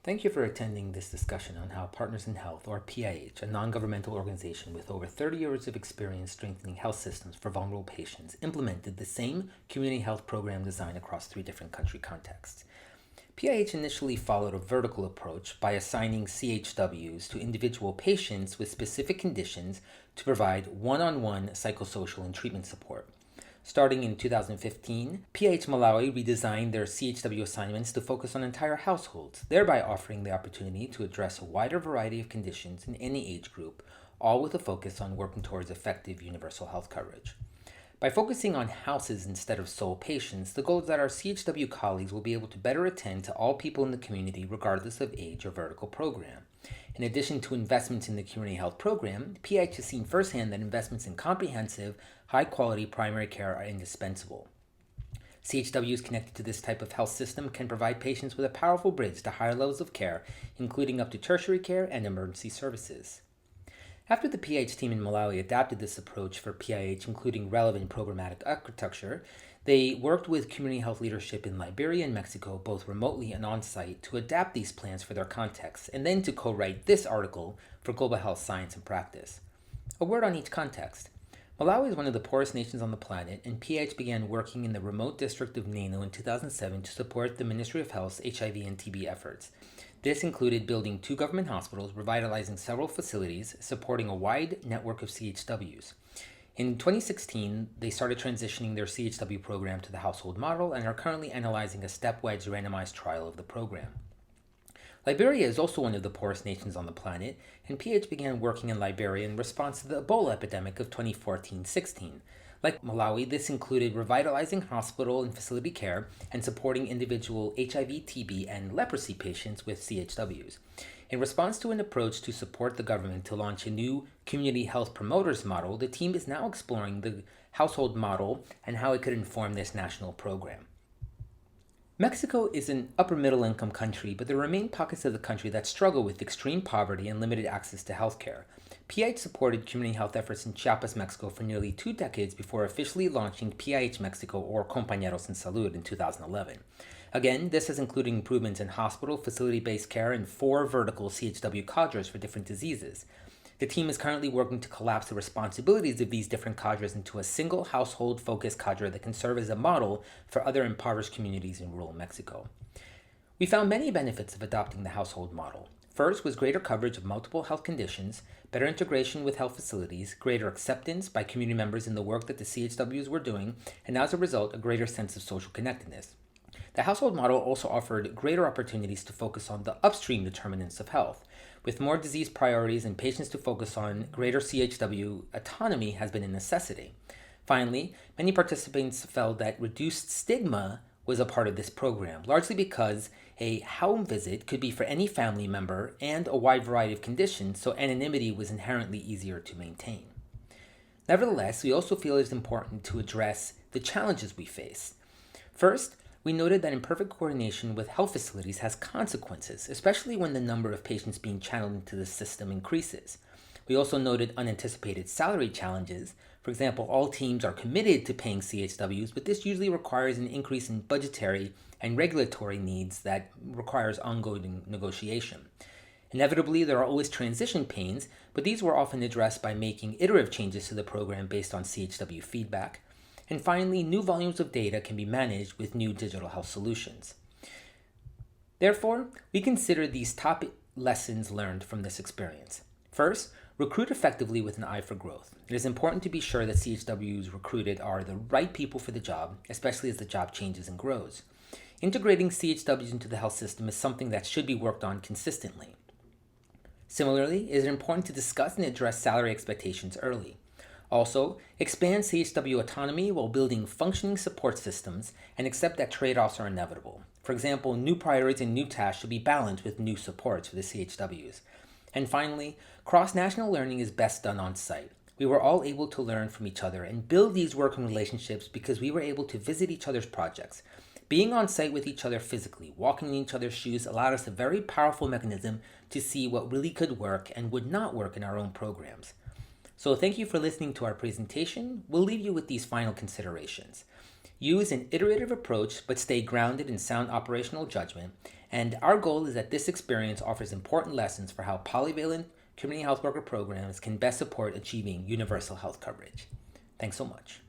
Thank you for attending this discussion on how Partners in Health, or PIH, a non-governmental organization with over 30 years of experience strengthening health systems for vulnerable patients, implemented the same community health program design across 3 different country contexts. PIH initially followed a vertical approach by assigning CHWs to individual patients with specific conditions to provide one-on-one psychosocial and treatment support. Starting in 2015, PIH-Malawi redesigned their CHW assignments to focus on entire households, thereby offering the opportunity to address a wider variety of conditions in any age group, all with a focus on working towards effective universal health coverage. By focusing on houses instead of sole patients, the goal is that our CHW colleagues will be able to better attend to all people in the community regardless of age or vertical program. In addition to investments in the community health program, PIH has seen firsthand that investments in comprehensive, high-quality primary care are indispensable. CHWs connected to this type of health system can provide patients with a powerful bridge to higher levels of care, including up to tertiary care and emergency services. After the PIH team in Malawi adapted this approach for PIH, including relevant programmatic architecture, they worked with community health leadership in Liberia and Mexico, both remotely and on-site, to adapt these plans for their contexts, and then to co-write this article for Global Health Science and Practice. A word on each context. Malawi is one of the poorest nations on the planet, and PIH began working in the remote district of Nano in 2007 to support the Ministry of Health's HIV and TB efforts. This included building 2 government hospitals, revitalizing several facilities, supporting a wide network of CHWs. In 2016, they started transitioning their CHW program to the household model and are currently analyzing a stepwise randomized trial of the program. Liberia is also one of the poorest nations on the planet, and PIH began working in Liberia in response to the Ebola epidemic of 2014-16. Like Malawi, this included revitalizing hospital and facility care and supporting individual HIV, TB, and leprosy patients with CHWs. In response to an approach to support the government to launch a new community health promoters model, the team is now exploring the household model and how it could inform this national program. Mexico is an upper middle income country, but there remain pockets of the country that struggle with extreme poverty and limited access to healthcare. PIH supported community health efforts in Chiapas, Mexico for nearly 2 decades before officially launching PIH-Mexico, or Compañeros en Salud, in 2011. Again, this has included improvements in hospital, facility-based care, and 4 vertical CHW cadres for different diseases. The team is currently working to collapse the responsibilities of these different cadres into a single household-focused cadre that can serve as a model for other impoverished communities in rural Mexico. We found many benefits of adopting the household model. First was greater coverage of multiple health conditions, better integration with health facilities, greater acceptance by community members in the work that the CHWs were doing, and as a result, a greater sense of social connectedness. The household model also offered greater opportunities to focus on the upstream determinants of health. With more disease priorities and patients to focus on, greater CHW autonomy has been a necessity. Finally, many participants felt that reduced stigma was a part of this program, largely because a home visit could be for any family member and a wide variety of conditions, so anonymity was inherently easier to maintain. Nevertheless, we also feel it is important to address the challenges we face. First, we noted that imperfect coordination with health facilities has consequences, especially when the number of patients being channeled into the system increases. We also noted unanticipated salary challenges. For example, all teams are committed to paying CHWs, but this usually requires an increase in budgetary and regulatory needs that requires ongoing negotiation. Inevitably, there are always transition pains, but these were often addressed by making iterative changes to the program based on CHW feedback. And finally, new volumes of data can be managed with new digital health solutions. Therefore, we consider these top lessons learned from this experience. First, recruit effectively with an eye for growth. It is important to be sure that CHWs recruited are the right people for the job, especially as the job changes and grows. Integrating CHWs into the health system is something that should be worked on consistently. Similarly, it is important to discuss and address salary expectations early. Also, expand CHW autonomy while building functioning support systems and accept that trade-offs are inevitable. For example, new priorities and new tasks should be balanced with new supports for the CHWs. And finally, cross-national learning is best done on-site. We were all able to learn from each other and build these working relationships because we were able to visit each other's projects. Being on-site with each other physically, walking in each other's shoes, allowed us a very powerful mechanism to see what really could work and would not work in our own programs. So thank you for listening to our presentation. We'll leave you with these final considerations. Use an iterative approach, but stay grounded in sound operational judgment, And our goal is that this experience offers important lessons for how polyvalent community health worker programs can best support achieving universal health coverage. Thanks so much.